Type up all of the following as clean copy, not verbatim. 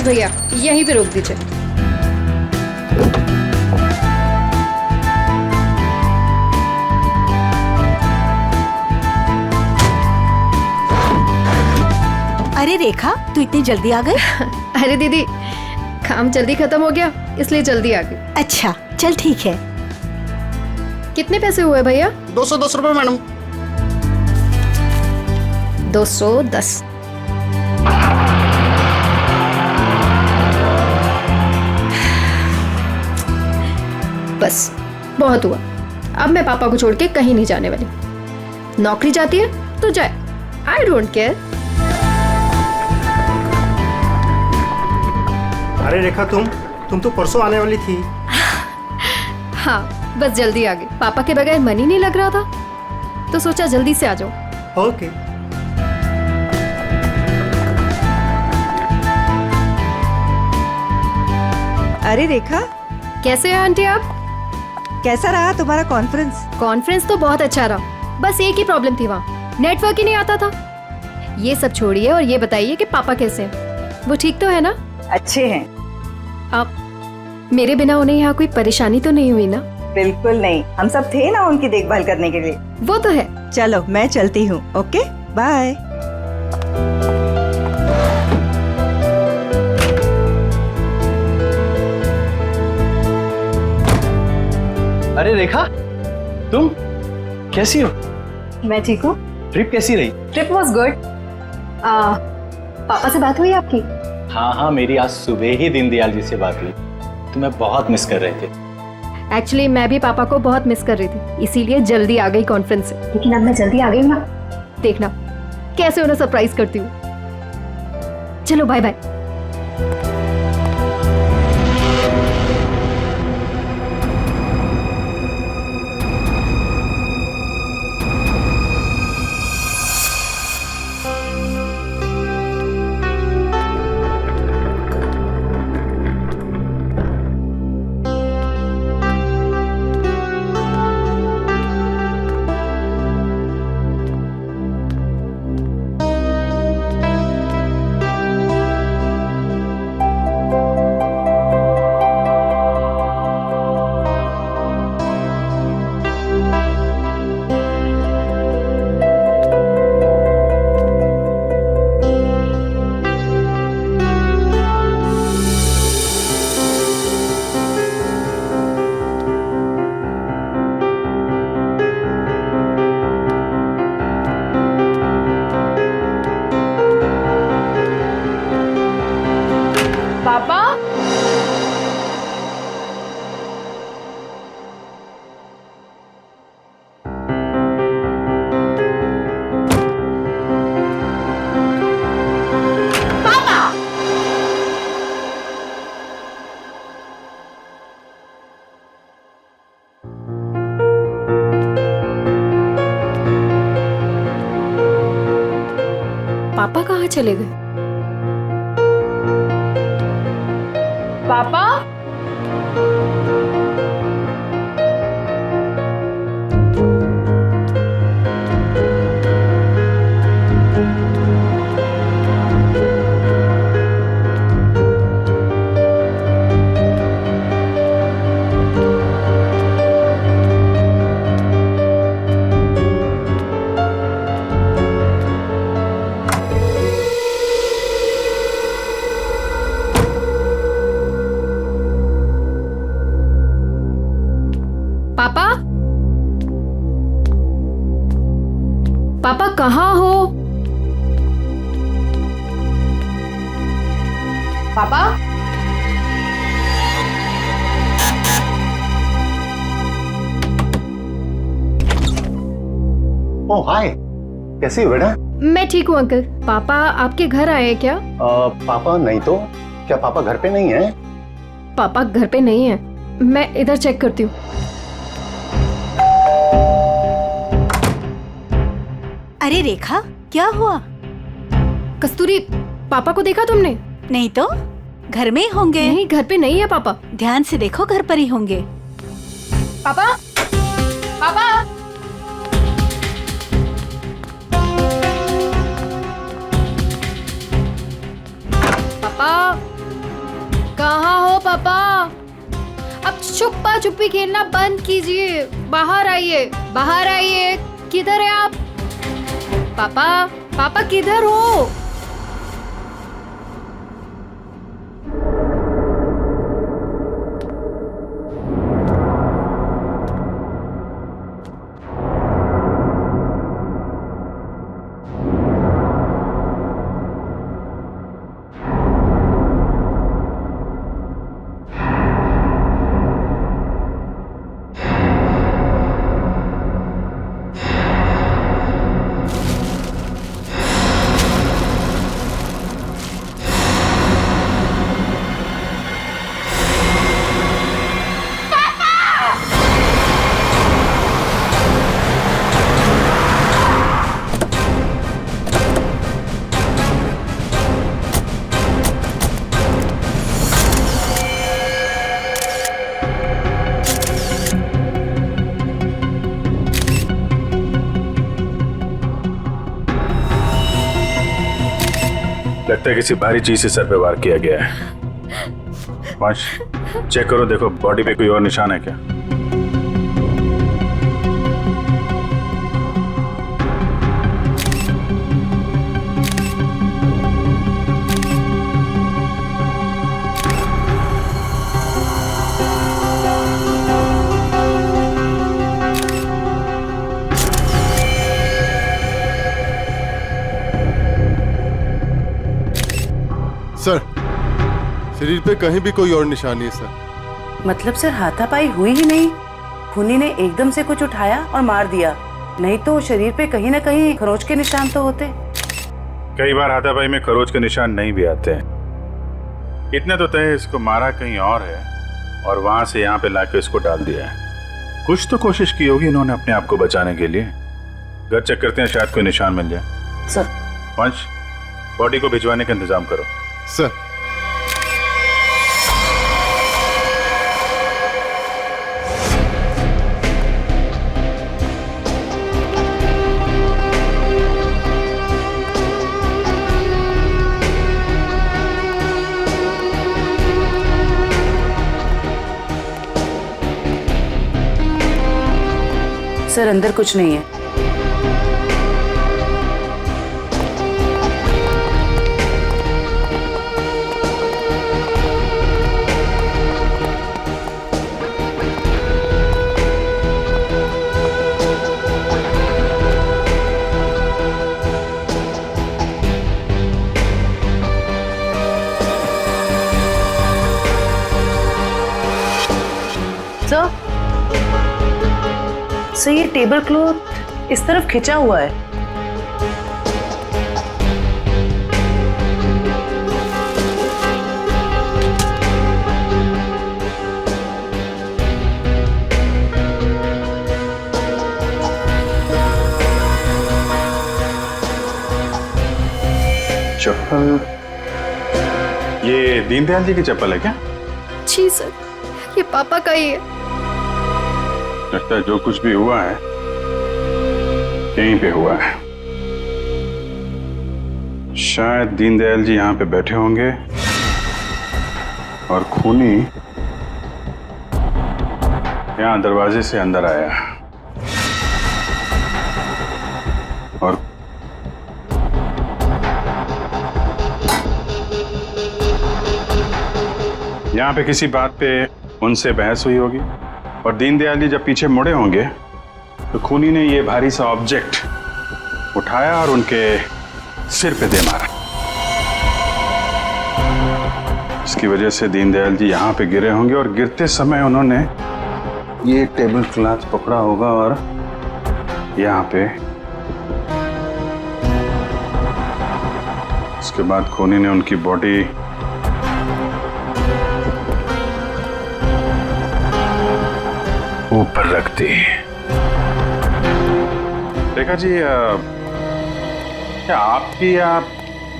बस भैया यहीं पे रोक दीजिए। अरे रेखा, तू इतनी जल्दी आ गई? अरे दीदी, काम जल्दी खत्म हो गया इसलिए जल्दी आ गई। अच्छा चल ठीक है। कितने पैसे हुए भैया? 210 रुपए मैडम। 210। बस बहुत हुआ। अब मैं पापा को छोड़ के कहीं नहीं जाने वाली। नौकरी जाती है तो जाए, आई डोंट केयर। अरे रेखा, तुम तो परसों आने वाली थी। हाँ बस जल्दी आ गई। पापा के बगैर मन ही नहीं लग रहा था तो सोचा जल्दी से आ जाओ। ओके। अरे रेखा, कैसे हैं आंटी आप? कैसा रहा तुम्हारा कॉन्फ्रेंस? कॉन्फ्रेंस तो बहुत अच्छा रहा, बस एक ही प्रॉब्लम थी, वहाँ नेटवर्क ही नहीं आता था। ये सब छोड़िए और ये बताइए कि पापा कैसे हैं? वो ठीक तो है ना? अच्छे हैं। आप मेरे बिना उन्हें यहाँ कोई परेशानी तो नहीं हुई ना? बिल्कुल नहीं, हम सब थे ना उनकी देखभाल करने के लिए। वो तो है। चलो मैं चलती हूँ। Okay bye. अरे रेखा, तुम कैसी हो? मैं ठीक हूँ। ट्रिप कैसी रही? Trip was good. पापा से बात हुई आपकी? हाँ, मेरी आज सुबह ही दीनदयाल जी से बात हुई। तुम्हें बहुत मिस कर रहे थे। एक्चुअली मैं भी पापा को बहुत मिस कर रही थी, इसीलिए जल्दी आ गई कॉन्फ्रेंस से। लेकिन अब मैं जल्दी आ गई ना, देखना कैसे उन्हें सरप्राइज करती हूँ। चलो बाय बाय। पापा, पापा कहाँ चले गए? पापा, पापा, पापा कहाँ हो? पापा, ओह हाय, कैसी हो बेटा? मैं ठीक हूँ अंकल। पापा आपके घर आए हैं क्या? पापा नहीं तो क्या पापा घर पे नहीं है? पापा घर पे नहीं है, मैं इधर चेक करती हूँ। अरे रेखा, क्या हुआ? कस्तूरी, पापा को देखा तुमने? नहीं तो घर में ही होंगे। नहीं, घर पे नहीं है पापा। ध्यान से देखो, घर पर ही होंगे। पापा, पापा, पापा, छुपी खेलना बंद कीजिए, बाहर आइए, बाहर आइए। किधर है आप? पापा, पापा किधर हो? लगता है किसी भारी चीज से सर पे वार किया गया है। वंश, चेक करो, देखो बॉडी पे कोई और निशान है क्या? सर, शरीर पे कहीं भी कोई और निशान नहीं है सर। मतलब सर हाथापाई हुई ही नहीं, खूनी ने एकदम से कुछ उठाया और मार दिया, नहीं तो शरीर पे कहीं ना कहीं खरोच के निशान तो होते। कई बार हाथापाई में खरोच के निशान नहीं भी आते हैं। इतने तो तय इसको मारा कहीं और है और वहां से यहाँ पे लाके इसको डाल दिया है। कुछ तो कोशिश की होगी इन्होंने अपने आप को बचाने के लिए। घर चेक करते हैं, शायद कोई निशान मिल जाए। सर, वंश, बॉडी को भिजवाने का इंतजाम करो। सर, सर अंदर कुछ नहीं है। सर, ये टेबल क्लॉथ इस तरफ खिंचा हुआ है। चप्पल, ये दीनदयाल जी की चप्पल है क्या? जी सर, ये पापा का ही है। लगता है जो कुछ भी हुआ है यहीं पे हुआ है। शायद दीनदयाल जी यहाँ पे बैठे होंगे और खूनी यहाँ दरवाजे से अंदर आया और यहाँ पे किसी बात पे उनसे बहस हुई होगी और दीनदयाल जी जब पीछे मुड़े होंगे तो खूनी ने ये भारी सा ऑब्जेक्ट उठाया और उनके सिर पे दे मारा। इसकी वजह से दीनदयाल जी यहाँ पे गिरे होंगे और गिरते समय उन्होंने ये टेबल क्लॉथ पकड़ा होगा और यहाँ पे उसके बाद खूनी ने उनकी बॉडी ऊपर रख दी। रेखा जी, क्या आपकी या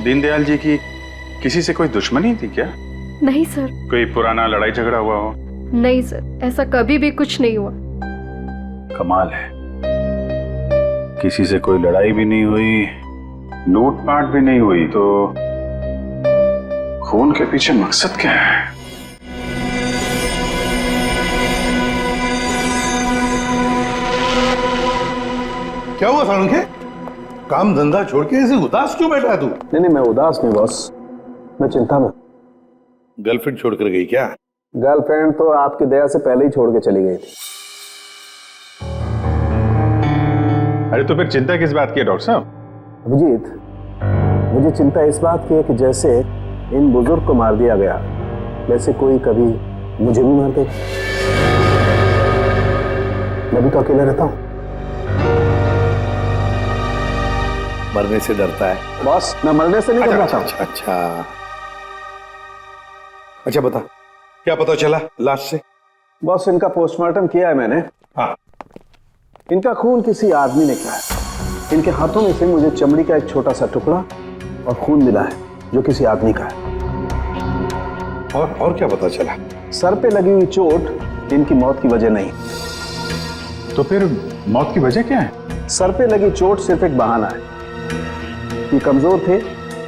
दीनदयाल जी की किसी से कोई दुश्मनी थी क्या? नहीं सर। कोई पुराना लड़ाई झगड़ा हुआ हो? नहीं सर, ऐसा कभी भी कुछ नहीं हुआ। कमाल है, किसी से कोई लड़ाई भी नहीं हुई, लूटपाट भी नहीं हुई, तो खून के पीछे मकसद क्या है? क्या हुआ सालुंखे? काम धंधा छोड़ के ऐसे उदास क्यों बैठा है तू? नहीं मैं उदास नहीं बॉस, मैं चिंता में। गर्लफ्रेंड छोड़कर गई क्या? गर्लफ्रेंड तो आपकी दया से पहले ही छोड़ के चली गई थी। अरे तो फिर चिंता किस बात की है डॉक्टर साहब? अभिजीत, मुझे चिंता इस बात की है कि जैसे इन बुजुर्ग को मार दिया गया वैसे कोई कभी मुझे भी मार देगा। मैं भी तो अकेला रहता हूँ। मरने से डरता है बॉस, मैं मरने से नहीं डरता। अच्छा बता, क्या पता चला लाश से? बॉस, इनका पोस्टमार्टम किया है मैंने। हाँ। इनका खून किसी आदमी ने किया है। इनके हाथों में से मुझे चमड़ी का एक छोटा सा टुकड़ा और खून मिला है जो किसी आदमी का है। और क्या पता चला? सर पे लगी हुई चोट इनकी मौत की वजह नहीं। तो फिर मौत की वजह क्या है? सर पे लगी चोट सिर्फ एक बहाना है। ये कमजोर थे,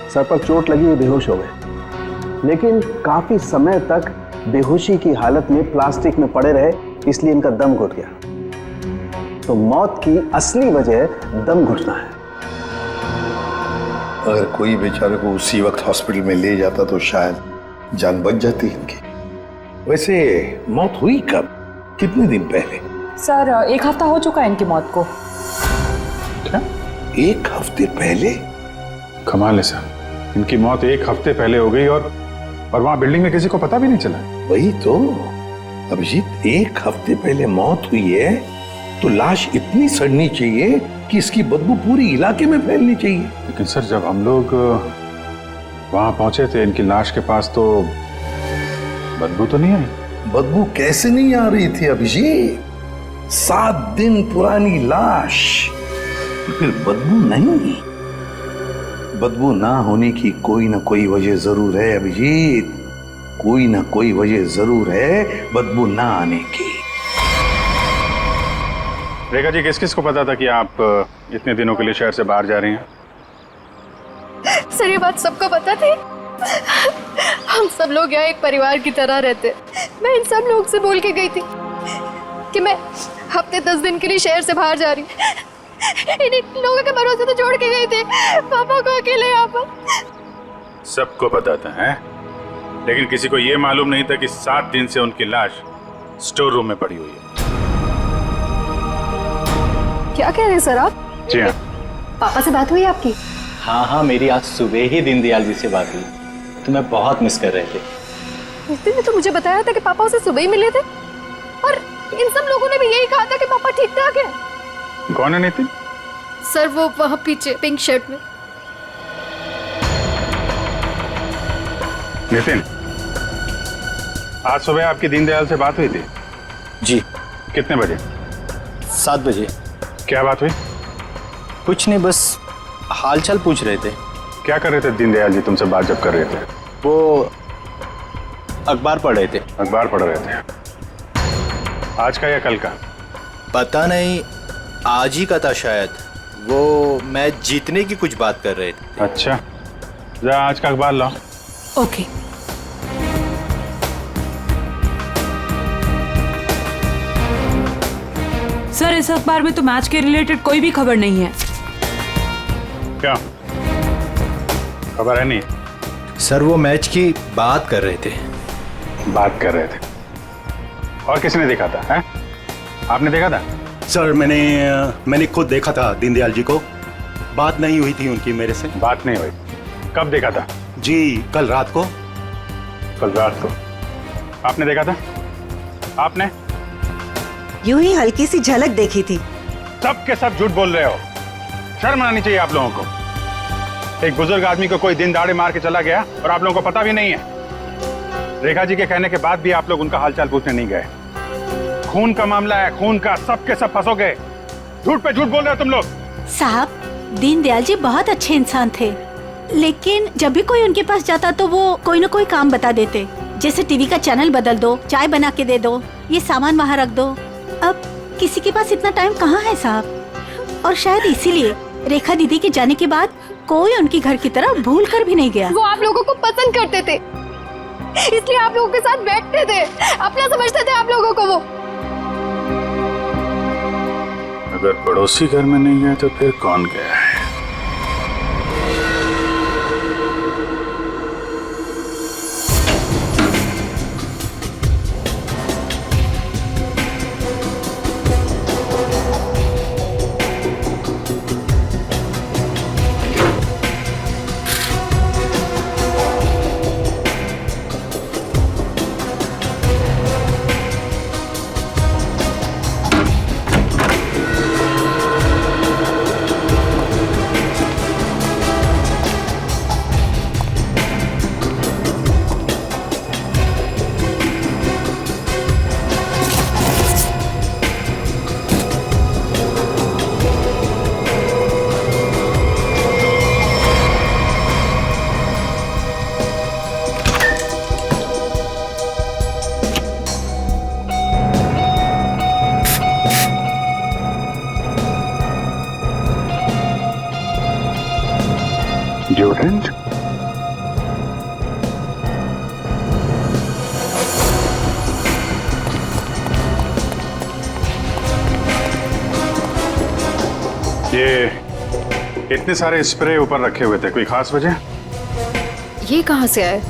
सर पर चोट लगी ये बेहोश हो गए, लेकिन काफी समय तक बेहोशी की हालत में प्लास्टिक में पड़े रहे, इसलिए इनका दम घुट गया। तो मौत की असली वजह दम घुटना है। अगर कोई बेचारे को उसी वक्त हॉस्पिटल में ले जाता तो शायद जान बच जाती इनकी। वैसे मौत हुई कब, कितने दिन पहले? सर 1 हफ्ता हो चुका है इनकी मौत को। क्या 1 हफ्ते पहले? कमाल है सर, इनकी मौत 1 हफ्ते पहले हो गई और वहां बिल्डिंग में किसी को पता भी नहीं चला। वही तो अभिजीत, 1 हफ्ते पहले मौत हुई है तो लाश इतनी सड़नी चाहिए कि इसकी बदबू पूरी इलाके में फैलनी चाहिए। लेकिन सर जब हम लोग वहां पहुंचे थे इनकी लाश के पास तो बदबू तो नहीं आई। बदबू कैसे नहीं आ रही थी अभिजीत? 7 दिन पुरानी लाश, फिर बदबू नहीं? बदबू ना होने की कोई ना कोई वजह जरूर है अभिजीत, कोई ना कोई वजह जरूर है बदबू ना आने की। रेखा जी, किस किस को पता था कि आप इतने दिनों के लिए शहर से बाहर जा रही हैं? सर ये बात सबको पता थी। हम सब लोग यहाँ एक परिवार की तरह रहते। मैं इन सब लोग से बोल के गई थी कि मैं हफ्ते 10 दिन के लिए शहर से बाहर जा रही। इन लोगों के भरोसे तो छोड़ के गई थी पापा को अकेले यहाँ पर। सबको पता था हैं? लेकिन किसी को ये मालूम नहीं था कि 7 दिन से उनकी लाश स्टोर रूम में पड़ी हुई है। क्या कह रहे हैं सर आप? जी हाँ। पापा से बात हुई आपकी? हाँ, मेरी आज सुबह ही दीनदयाल जी से बात हुई। तुम्हें बहुत मिस कर रहे थे। नितिन ने तो मुझे बताया था कि पापा उसे सुबह ही मिले थे और इन सब लोगों ने भी यही कहा था कि पापा ठीक ठाक है। कौन है नितिन? सर वो वहाँ पीछे पिंक शर्ट में। नितिन, आज सुबह आपकी दीनदयाल से बात हुई थी? जी। कितने बजे? 7 बजे। क्या बात हुई? कुछ नहीं, बस हालचाल पूछ रहे थे। क्या कर रहे थे दीनदयाल जी तुमसे बात जब कर रहे थे? वो अखबार पढ़ रहे थे। अखबार पढ़ रहे थे? आज का या कल का? पता नहीं, आज ही का था शायद। वो मैच जीतने की कुछ बात कर रहे थे। अच्छा, जा आज का अखबार लाओ। ओके। सर इस अखबार में तो मैच के रिलेटेड कोई भी खबर नहीं है। क्या खबर है? नहीं सर, वो मैच की बात कर रहे थे। बात कर रहे थे? और किसने देखा था? हैं? आपने देखा था? सर मैंने खुद देखा था दीनदयाल जी को। बात नहीं हुई थी उनकी मेरे से। बात नहीं हुई? कब देखा था? जी कल रात को। कल रात को आपने देखा था? आपने? यूं ही हल्की सी झलक देखी थी। सब के सब झूठ बोल रहे हो। शर्म आनी चाहिए आप लोगों को। एक बुजुर्ग आदमी को कोई दिन दाड़े मार के चला गया और आप लोगों को पता भी नहीं है। रेखा जी के कहने के बाद भी आप लोग उनका हालचाल पूछने नहीं गए। खून का मामला है, खून का, सब के सब फंसोगे। झूठ पे झूठ बोल रहे हो तुम लोग। साहब, दीनदयाल जी बहुत अच्छे इंसान थे, लेकिन जब भी कोई उनके पास जाता तो वो कोई ना कोई काम बता देते, जैसे टीवी का चैनल बदल दो, चाय बना के दे दो, ये सामान वहाँ रख दो। अब किसी के पास इतना टाइम कहाँ है साहब, और शायद इसीलिए रेखा दीदी के जाने के बाद कोई उनकी घर की तरह भूल कर भी नहीं गया। वो आप लोगों को पसंद करते थे, इसलिए आप लोगों के साथ बैठते थे, अपना समझते थे आप लोगों को वो। अगर पड़ोसी घर में नहीं गए तो फिर कौन गया है? डिओड्रेंट? ये इतने सारे स्प्रे ऊपर रखे हुए थे, कोई खास वजह? ये कहाँ से आए?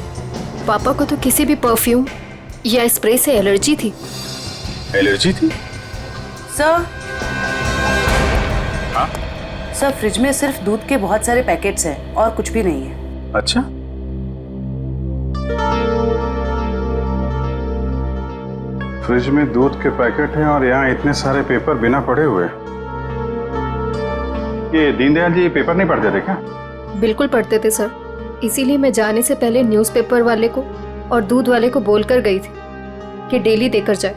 पापा को तो किसी भी परफ्यूम या स्प्रे से एलर्जी थी। एलर्जी थी? सर, हाँ? सर फ्रिज में सिर्फ दूध के बहुत सारे पैकेट्स हैं और कुछ भी नहीं है। अच्छा, फ्रिज में दूध के पैकेट हैं और यहाँ इतने सारे पेपर बिना पढ़े हुए। ये दीनदयाल जी पेपर नहीं पढ़ते थे क्या? बिल्कुल पढ़ते थे सर, इसीलिए मैं जाने से पहले न्यूज़पेपर वाले को और दूध वाले को बोलकर गई थी कि डेली देकर जाए।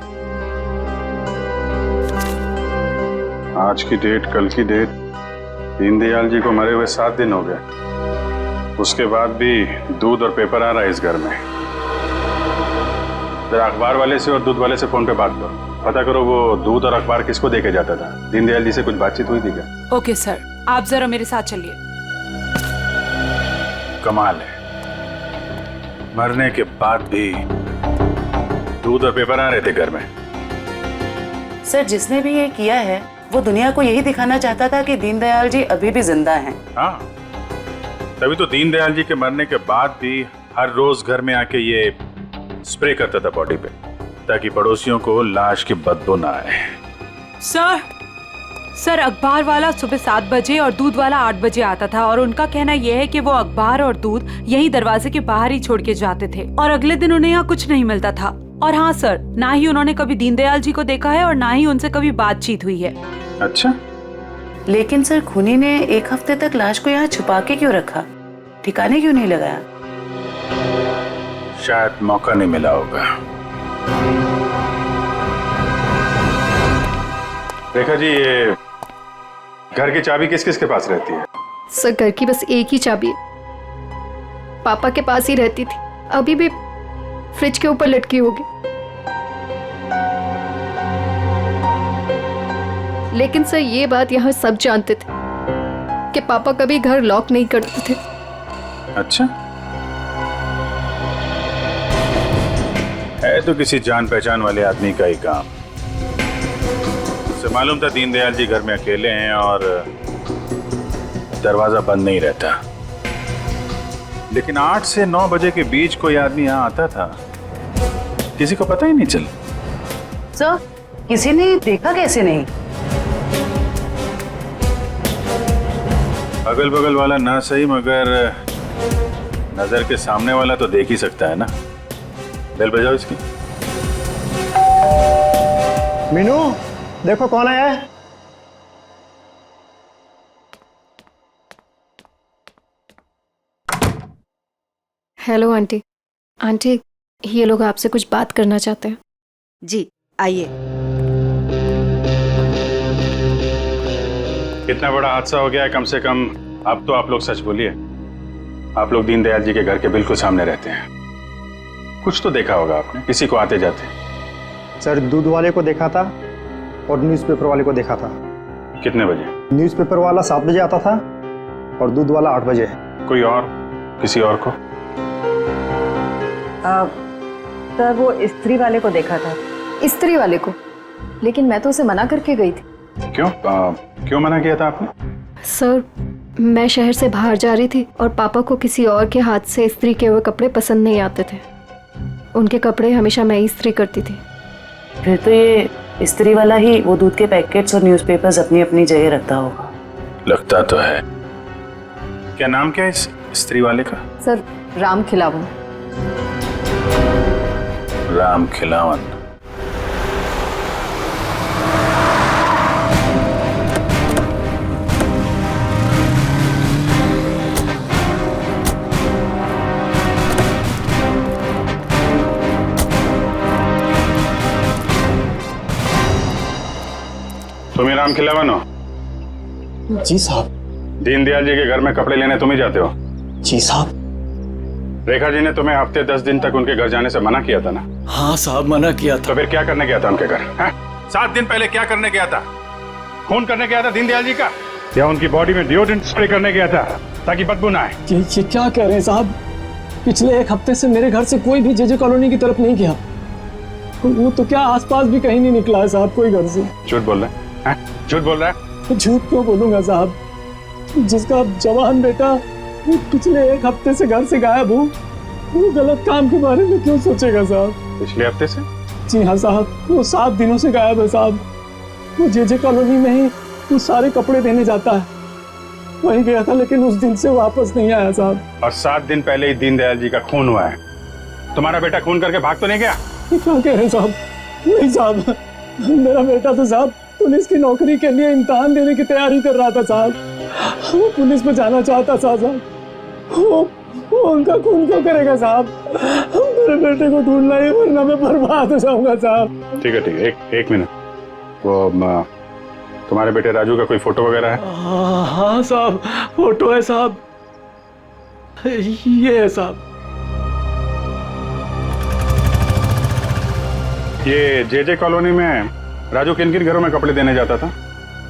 आज की डेट, कल की डेट, दीनदयाल जी को मरे हुए 7 दिन हो गए। उसके बाद भी दूध और पेपर आ रहा है इस घर में। जरा अखबार वाले से और दूध वाले से फोन पे बात करो, पता करो वो दूध और अखबार किसको देके जाता था। दीनदयाल जी से कुछ बातचीत हुई थी क्या? ओके सर, आप जरा मेरे साथ चलिए। कमाल है, मरने के बाद भी दूध और पेपर आ रहे थे घर में। सर, जिसने भी ये किया है वो दुनिया को यही दिखाना चाहता था कि दीनदयाल जी अभी भी जिंदा हैं। हाँ, तभी तो दीनदयाल जी के मरने के बाद भी हर रोज घर में आके ये स्प्रे करता था बॉडी पे, ताकि पड़ोसियों को लाश की बदबू ना आए। सर अखबार वाला सुबह 7 बजे और दूध वाला 8 बजे आता था और उनका कहना यह है कि वो अखबार और दूध यही दरवाजे के बाहर ही छोड़ के जाते थे और अगले दिन उन्हें यहाँ कुछ नहीं मिलता था। और हाँ सर, ना ही उन्होंने कभी दीनदयाल जी को देखा है और ना ही उनसे कभी बातचीत हुई है। अच्छा, लेकिन सर खूनी ने 1 हफ्ते तक लाश को यहाँ छुपा के क्यों रखा? ठिकाने क्यों नहीं लगाया? शायद मौका नहीं मिला होगा। देखा जी, ये घर की चाबी किस किस के पास रहती है? सर, घर की बस एक ही चाबी है, पापा के पास ही रहती थी, अभी भी फ्रिज के ऊपर लटकी होगी। लेकिन सर ये बात यहाँ सब जानते थे कि पापा कभी घर लॉक नहीं करते थे। अच्छा, है तो किसी जान पहचान वाले आदमी का ही काम। उसे मालूम था दीनदयाल जी घर में अकेले हैं और दरवाजा बंद नहीं रहता। लेकिन 8 से 9 बजे के बीच कोई आदमी यहाँ आता था, किसी को पता ही नहीं चला। सर, किसी ने देखा कैसे नहीं? अगल बगल वाला ना सही, मगर नजर के सामने वाला तो देख ही सकता है ना। बेल बजाओ इसकी। मीनू, देखो कौन आया है। Hello aunty. आंटी, ये लोग आपसे कुछ बात करना चाहते हैं। जी आइए। इतना बड़ा हादसा हो गया है, कम से कम अब तो आप लोग सच बोलिए। आप लोग दीनदयाल जी के घर के बिल्कुल सामने रहते हैं, कुछ तो देखा होगा आपने, किसी को आते जाते। सर, दूध वाले को देखा था और न्यूज़पेपर वाले को देखा था। कितने बजे? न्यूज़पेपर वाला 7 बजे आता था और दूध वाला 8 बजे। कोई और, किसी और को? सर, वो स्त्री वाले को देखा था। स्त्री वाले को? लेकिन मैं तो उसे मना करके गई थी। क्यों मना किया था आपने? सर, मैं शहर से बाहर जा रही थी और पापा को किसी और के हाथ से इस्त्री किए हुए कपड़े पसंद नहीं आते थे। उनके कपड़े हमेशा मैं ही इस्त्री करती थी। फिर तो ये इस्त्री वाला ही वो दूध के पैकेट्स और न्यूज़पेपर्स अपनी अपनी जगह रखता होगा। लगता तो है। क्या नाम क्या है इस इस्त्री वाले का? सर, राम खिलावन। राम खिलावन। तुम ही राम खिलावन हो? जी साहब। दीनदयाल जी के घर में कपड़े लेने तुम ही जाते हो? जी साहब। रेखा जी ने तुम्हें हफ्ते 10 दिन तक उनके घर जाने से मना किया था ना? हाँ साहब, मना किया था। तो फिर क्या करने गया था उनके घर? 7 दिन पहले क्या करने गया था? खून करने गया था दीनदयाल जी का, या उनकी बॉडी में डिओड्रेंट स्प्रे करने गया था ताकि बदबू ना आए? ये क्या कह रहे हैं साहब? पिछले 1 हफ्ते से मेरे घर से कोई भी जेजे कॉलोनी की तरफ नहीं गया। वो तो क्या आसपास भी कहीं नहीं निकला है साहब कोई घर से। झूठ बोल रहा है? झूठ बोल रहा है? झूठ क्यों बोलूंगा साहब? जिसका जवान बेटा वो पिछले 1 हफ्ते से घर से गायब हो, वो गलत काम के बारे में क्यों सोचेगा साहब? पिछले हफ्ते से? जी हाँ साहब, वो 7 दिनों से गायब है साहब। वो जेजे कॉलोनी में ही वो सारे कपड़े देने जाता है, वहीं गया था, लेकिन उस दिन से वापस नहीं आया साहब। और 7 दिन पहले ही दीनदयाल जी का खून हुआ है। तुम्हारा बेटा खून करके भाग तो नहीं गया? क्या कह रहे हैं साहब? नहीं साहब, मेरा बेटा तो साहब पुलिस की नौकरी के लिए इम्तिहान देने की तैयारी कर रहा था साहब। वो पुलिस में जाना चाहता था साहब। वो उनका खून क्यों करेगा साहब? मेरे बेटे को ढूंढना है, वरना मैं बर्बाद हो जाऊंगा साहब। ठीक है, एक मिनट। वो तुम्हारे बेटे राजू का कोई फोटो वगैरह है? हाँ साहब, फोटो है साहब, ये है साहब। ये जेजे कॉलोनी में राजू किन किन घरों में कपड़े देने जाता था?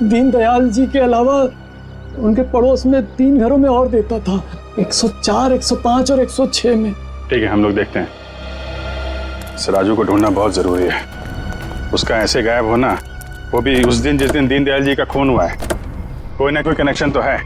दीनदयाल जी के अलावा उनके पड़ोस में 3 घरों में और देता था, 104, 105 और 106 में। ठीक है, हम लोग देखते हैं। इस राजू को ढूंढना बहुत जरूरी है। उसका ऐसे गायब होना, वो भी उस दिन जिस दिन दीनदयाल जी का खून हुआ है, कोई ना कोई कनेक्शन तो है।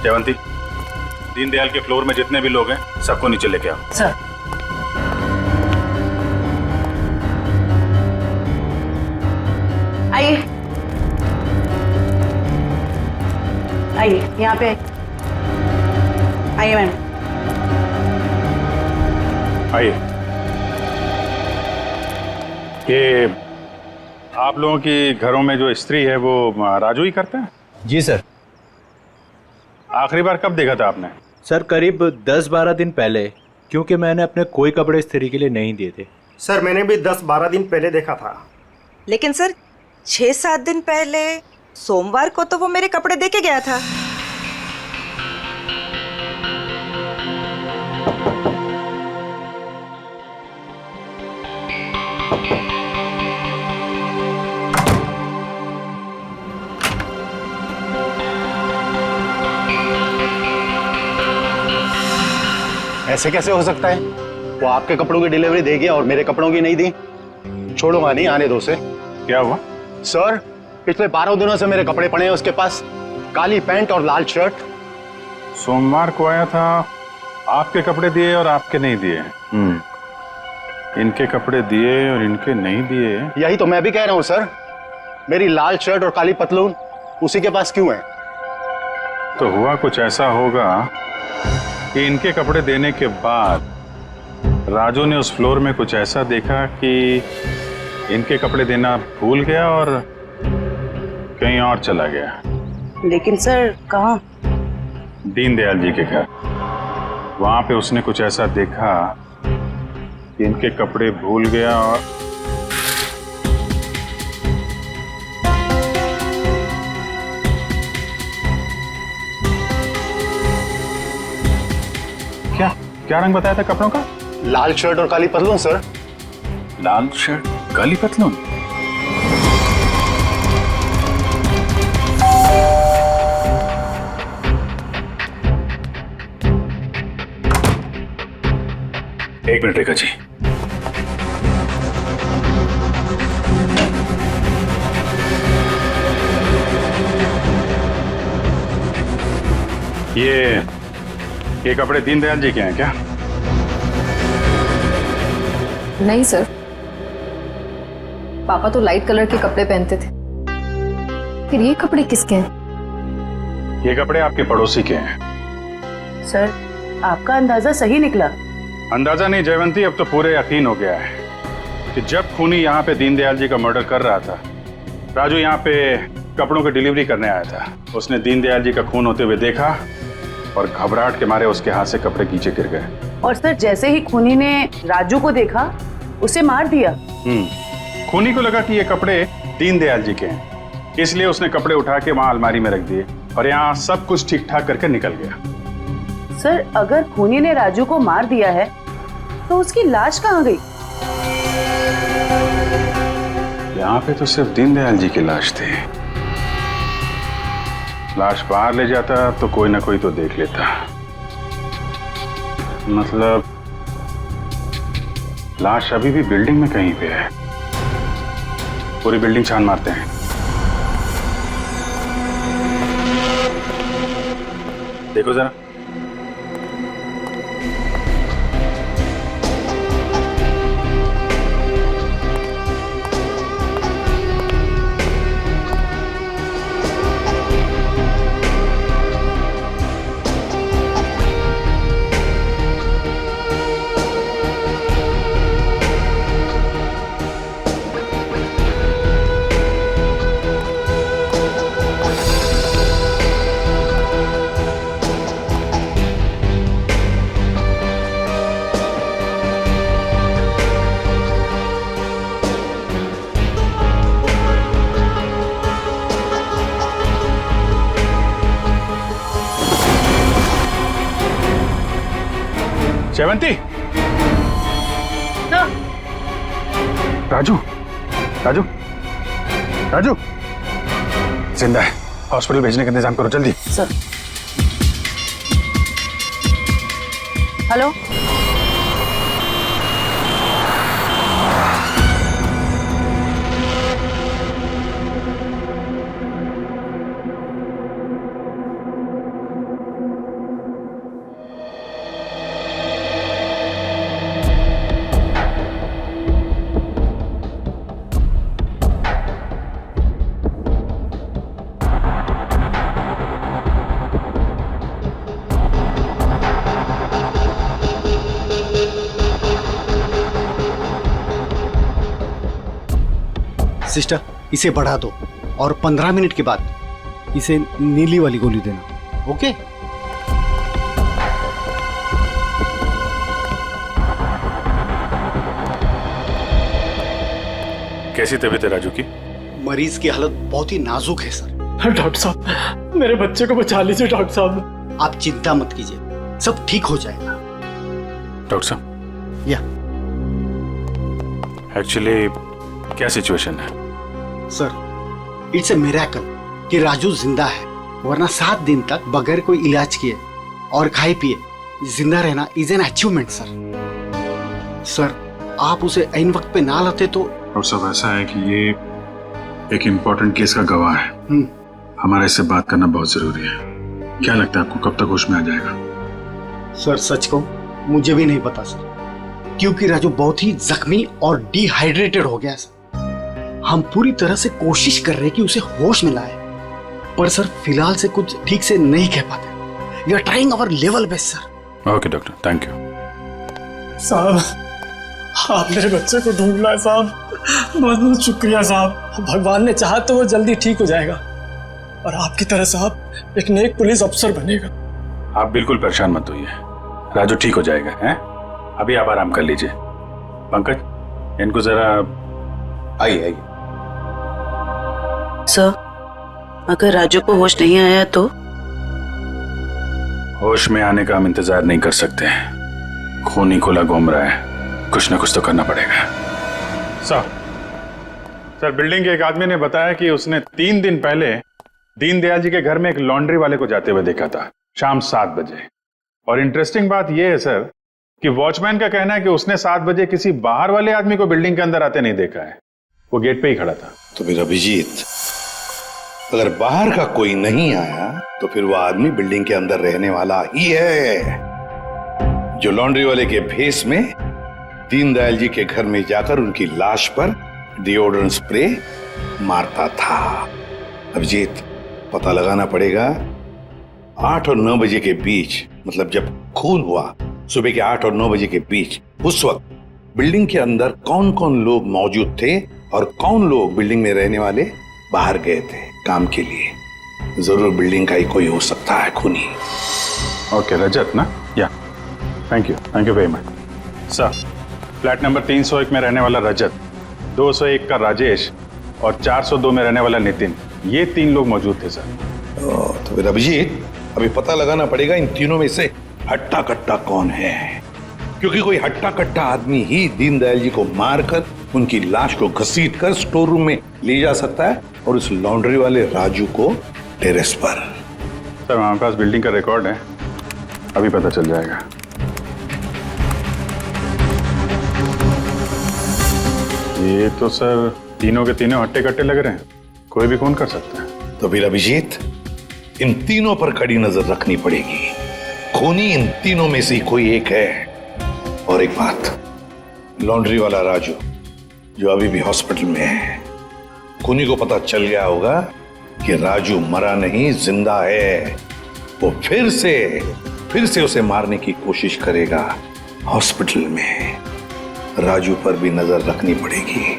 जयवंती, दीनदयाल के फ्लोर में जितने भी लोग हैं सबको नीचे लेके आओ। सर। आइए आइए, यहाँ पे आइए मैम। आइए। ये आप लोगों की घरों में जो स्त्री है वो राजू ही करता है? जी सर। आखिरी बार कब देखा था आपने? सर करीब 10-12 दिन पहले, क्योंकि मैंने अपने कोई कपड़े इस्त्री के लिए नहीं दिए थे। सर मैंने भी 10-12 दिन पहले देखा था। लेकिन सर 6-7 दिन पहले सोमवार को तो वो मेरे कपड़े दे के गया था। ऐसे कैसे हो सकता है? वो आपके कपड़ों की डिलीवरी दे गया और मेरे कपड़ों की नहीं दी। छोड़ूंगा नहीं, आने दो उसे। क्या हुआ? सर, पिछले 12 दिनों से मेरे कपड़े पड़े हैं उसके पास, काली पैंट और लाल शर्ट। सोमवार को आया था, आपके कपड़े दिए और आपके नहीं दिए। इनके कपड़े दिए और इनके नहीं दिए। यही तो मैं भी कह रहा हूँ सर। मेरी लाल शर्ट और काली पतलून उसी के पास क्यों है? तो हुआ कुछ ऐसा होगा कि इनके कपड़े देने के बाद राजू ने उस फ्लोर में कुछ ऐसा देखा कि इनके कपड़े देना भूल गया और कहीं और चला गया। लेकिन सर कहाँ? दीनदयाल जी के घर। वहां पे उसने कुछ ऐसा देखा कि इनके कपड़े भूल गया और क्या रंग बताया था कपड़ों का? लाल शर्ट और काली पतलून सर। लाल शर्ट काली पतलून? एक मिनट रेखा जी। ये कपड़े दीनदयाल जी के हैं क्या? नहीं सर, पापा तो लाइट कलर के कपड़े पहनते थे। फिर ये कपड़े किसके हैं? ये कपड़े आपके पड़ोसी के हैं। सर, आपका अंदाजा सही निकला। अंदाजा नहीं जयवंती, अब तो पूरे यकीन हो गया है कि जब खूनी यहाँ पे दीनदयाल जी का मर्डर कर रहा था, राजू यहाँ पे कपड़ों की डिलीवरी करने आया था। उसने दीनदयाल जी का खून होते हुए देखा और घबराहट के मारे उसके हाथ से कपड़े नीचे गिर गए। और सर, जैसे ही खूनी ने राजू को देखा, उसे मार दिया। खूनी को लगा कि ये कपड़े दीनदयाल जी के हैं, इसलिए उसने कपड़े उठा के वहां अलमारी में रख दिए और यहाँ सब कुछ ठीक ठाक करके निकल गया। सर, अगर खूनी ने राजू को मार दिया है तो उसकी लाश कहाँ गई? यहाँ पे तो सिर्फ दीनदयाल जी की लाश थी। लाश बाहर ले जाता तो कोई ना कोई तो देख लेता। मतलब लाश अभी भी बिल्डिंग में कहीं पे है। पूरी बिल्डिंग छान मारते हैं। देखो जरा। जयवंती, राजू, राजू, राजू जिंदा है। हॉस्पिटल भेजने का इंतजाम करो जल्दी। सर। हेलो। सिस्टर, इसे बढ़ा दो और 15 मिनट के बाद इसे नीली वाली गोली देना। ओके? कैसी तबीयत है राजू की? मरीज की हालत बहुत ही नाजुक है सर। डॉक्टर साहब, मेरे बच्चे को बचा लीजिए डॉक्टर साहब। आप चिंता मत कीजिए, सब ठीक हो जाएगा। डॉक्टर साहब, या एक्चुअली क्या सिचुएशन है? सर, इट्स ए मिरेकल कि राजू जिंदा है, वरना 7 दिन तक बगैर कोई इलाज किए और खाए पिए जिंदा रहना is an achievement sir. Sir, आप उसे ऐन वक्त पे ना लाते तो। और सब ऐसा है कि ये एक इम्पोर्टेंट केस का गवाह है। हमारा इससे बात करना बहुत जरूरी है। क्या लगता है आपको कब तक होश में आ जाएगा? सर, सच को मुझे भी नहीं पता सर, क्योंकि राजू बहुत ही जख्मी और डिहाइड्रेटेड हो गया सर। हम पूरी तरह से कोशिश कर रहे हैं कि उसे होश में लाए, पर सर फिलहाल से कुछ ठीक से नहीं कह पाते। We are trying our level best sir. Okay doctor, thank you. साहब, आप मेरे बच्चे को ढूंढ लाए साहब। बहुत बहुत शुक्रिया साहब। भगवान ने चाहा तो वो जल्दी ठीक हो जाएगा और आपकी तरह साहब एक नेक पुलिस अफसर बनेगा। आप बिल्कुल परेशान मत होइए, राजू ठीक हो जाएगा। हैं? अभी आप आराम कर लीजिए। पंकज, इनको जरा आइए आइए। सर, अगर राजू को होश नहीं आया तो? होश में आने का हम इंतजार नहीं कर सकते। खून ही खुला घूम रहा है, कुछ ना कुछ तो करना पड़ेगा। सर बिल्डिंग के एक आदमी ने बताया कि उसने 3 दिन पहले दीनदयाल जी के घर में एक लॉन्ड्री वाले को जाते हुए देखा था शाम 7 बजे। और इंटरेस्टिंग बात यह है सर कि वॉचमैन का कहना है कि उसने 7 बजे किसी बाहर वाले आदमी को बिल्डिंग के अंदर आते नहीं देखा है, वो गेट पे ही खड़ा था। तो फिर अभिजीत, अगर बाहर का कोई नहीं आया तो फिर वो आदमी बिल्डिंग के अंदर रहने वाला ही है, जो लॉन्ड्री वाले के भेस में दीनदयाल जी के घर में जाकर उनकी लाश पर डिओड्रेंट स्प्रे मारता था। अभिजीत, पता लगाना पड़ेगा 8 और 9 बजे के बीच, मतलब जब खून हुआ सुबह के 8 और 9 बजे के बीच, उस वक्त बिल्डिंग के अंदर कौन कौन लोग मौजूद थे और कौन लोग बिल्डिंग में रहने वाले बाहर गए थे काम के लिए। जरूर बिल्डिंग का ही कोई हो सकता है खूनी। ओके, रजत ना? या thank you very much sir. Flat number 301 में रहने वाला रजत, 201 का राजेश और 402 में रहने वाला नितिन, ये 3 लोग मौजूद थे सर। तो फिर अभिजीत, अभी पता लगाना पड़ेगा इन तीनों में से हट्टा कट्टा कौन है, क्योंकि कोई हट्टा कट्टा आदमी ही दीनदयाल जी को मारकर उनकी लाश को घसीटकर स्टोर रूम में ले जा सकता है और उस लॉन्ड्री वाले राजू को टेरेस पर। सर हमारे पास बिल्डिंग का रिकॉर्ड है, अभी पता चल जाएगा। ये तो सर तीनों के तीनों हट्टे कट्टे लग रहे हैं, कोई भी खून कर सकता है। तो फिर अभिजीत, इन तीनों पर कड़ी नजर रखनी पड़ेगी, खूनी इन तीनों में से कोई एक है। और एक बात, लॉन्ड्री वाला राजू जो अभी भी हॉस्पिटल में है, खूनी को पता चल गया होगा कि राजू मरा नहीं, जिंदा है। वो फिर से उसे मारने की कोशिश करेगा हॉस्पिटल में। राजू पर भी नजर रखनी पड़ेगी।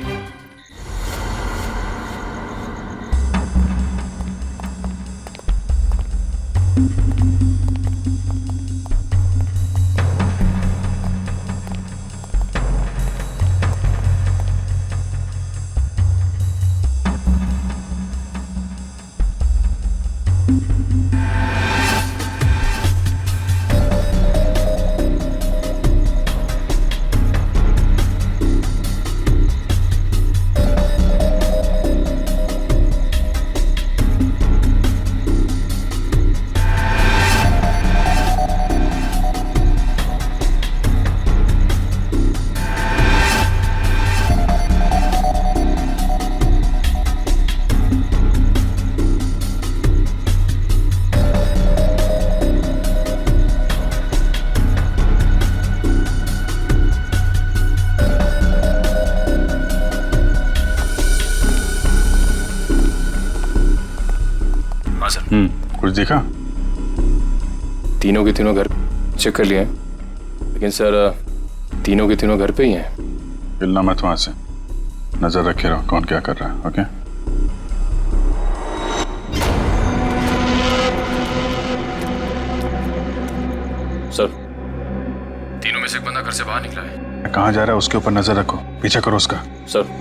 कुछ दिखा? तीनों के तीनों घर चेक कर लिए, लेकिन सर तीनों के तीनों घर पे ही हैं। हिलना मत वहां से, नजर रखे रहो कौन क्या कर रहा है। ओके सर, तीनों में से एक बंदा घर से बाहर निकला है। कहाँ जा रहा है उसके ऊपर नजर रखो, पीछा करो उसका। सर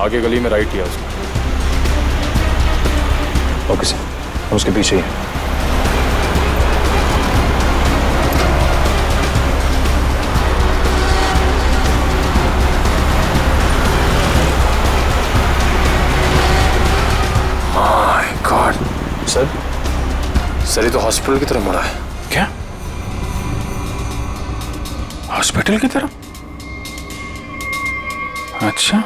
आगे गली में राइट लिया उसने। ओके सर, हम उसके पीछे ही हैं। माय गॉड सर, ये तो हॉस्पिटल की तरफ मुड़ा है। क्या हॉस्पिटल की तरफ? अच्छा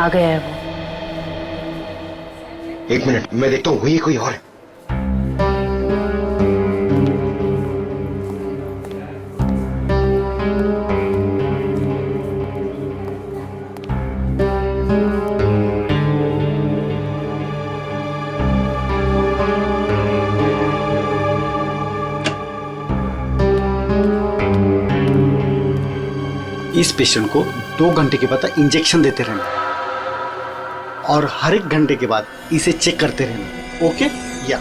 कहाँ गया है वो? एक मिनट, मैं देखता हूँ वही कोई और है। इस पेशेंट को 2 घंटे के बाद इंजेक्शन देते रहना और हर 1 घंटे के बाद इसे चेक करते रहना। ओके या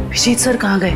अभिजीत सर कहाँ गए?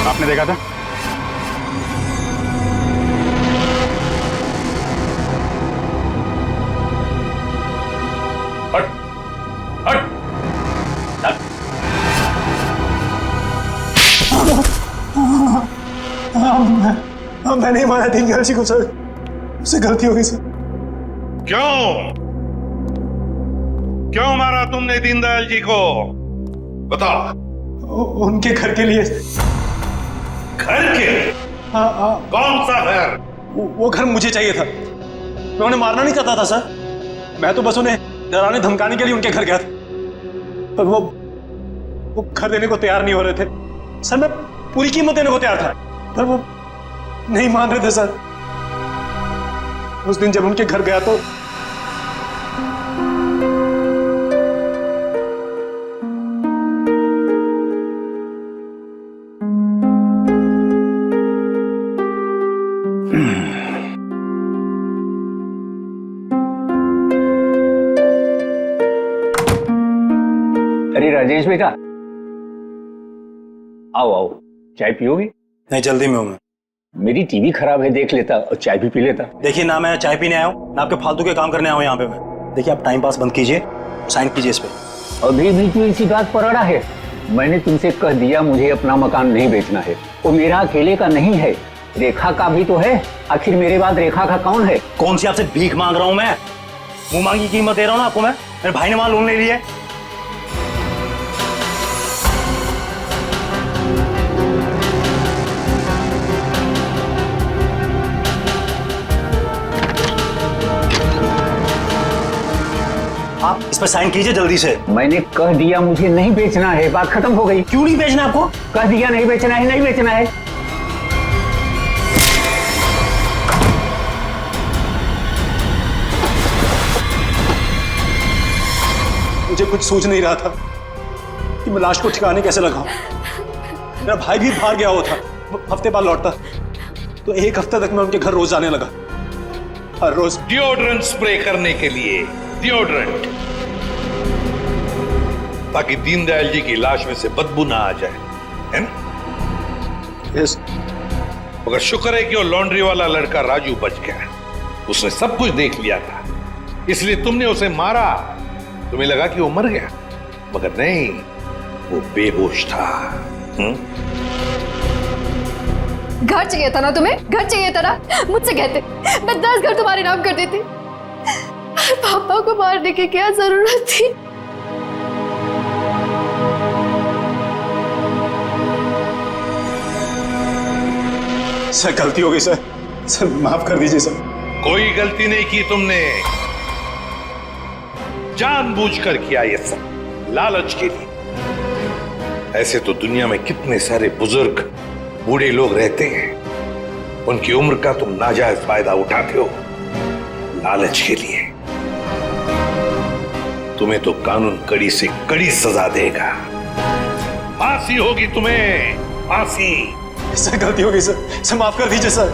आपने देखा था? हट हट मैं नहीं मारा दीनदयाल जी को सर, उससे गलती हो गई सर। क्यों मारा तुमने दीनदयाल जी को? बताओ। उनके घर के लिए। घर के? हाँ। कौन सा घर? वो घर मुझे चाहिए था। मैं उन्हें मारना नहीं चाहता था सर, मैं तो बस उन्हें डराने धमकाने के लिए उनके घर गया था, पर वो घर देने को तैयार नहीं हो रहे थे सर। मैं पूरी कीमत देने को तैयार था, पर वो नहीं मान रहे थे सर। उस दिन जब उनके घर गया तो अरे राजेश बेटा, आओ आओ, चाय पियोगे? नहीं, जल्दी में हूं मैं। मेरी टीवी खराब है, देख लेता और चाय भी पी लेता। देखिए ना, मैं चाय पीने आया हूँ ना आपके फालतू के काम करने आया हूँ यहाँ पे मैं। देखिए आप टाइम पास बंद कीजिए, साइन कीजिए इस पे। अभी भी तू इसी बात पर अड़ा है? मैंने तुमसे कह दिया मुझे अपना मकान नहीं बेचना है। वो मेरा अकेले का नहीं है, रेखा का भी तो है। आखिर मेरे बाद रेखा का कौन है? कौन सी आपसे भीख मांग रहा हूँ मैं? मुंह मांगी कीमत दे रहा हूँ ना आपको मैं। मेरे भाई ने वहां लोन ले लिया है। आप इस पर साइन कीजिए जल्दी से। मैंने कह दिया मुझे नहीं बेचना है, बात खत्म हो गई। क्यों नहीं बेचना आपको? कह दिया नहीं बेचना है, नहीं बेचना है। मुझे कुछ सोच नहीं रहा था कि मैं लाश को ठिकाने कैसे लगाऊं। मेरा भाई भी बाहर गया हुआ था, हफ्ते बाद लौटता, तो 1 हफ्ते तक मैं उनके घर रोज जाने लगा, हर रोज। डिओड्रेंट स्प्रे करने के लिए, डिओड्रेंट, ताकि दीनदयाल जी की लाश में से बदबू ना आ जाए, है ना? यस। मगर शुक्र है कि वो लॉन्ड्री वाला लड़का राजू बच गया। उसने सब कुछ देख लिया था, इसलिए तुमने उसे मारा। तुम्हें लगा कि वो मर गया, मगर नहीं, वो बेहोश था। घर चाहिए था ना तुम्हें, घर चाहिए था ना, मुझसे कहते मैं 10 घर तुम्हारे नाम कर देती। पापा को मारने की क्या जरूरत थी? सर गलती हो गई सर, सर माफ कर दीजिए सर। कोई गलती नहीं की तुमने, जानबूझकर किया ये सब लालच के लिए। ऐसे तो दुनिया में कितने सारे बुजुर्ग बूढ़े लोग रहते हैं, उनकी उम्र का तुम नाजायज फायदा उठाते हो लालच के लिए। तुम्हें तो कानून कड़ी से कड़ी सजा देगा, फांसी होगी तुम्हें, फांसी। सर गलती हो गई सर, माफ कर दीजिए सर।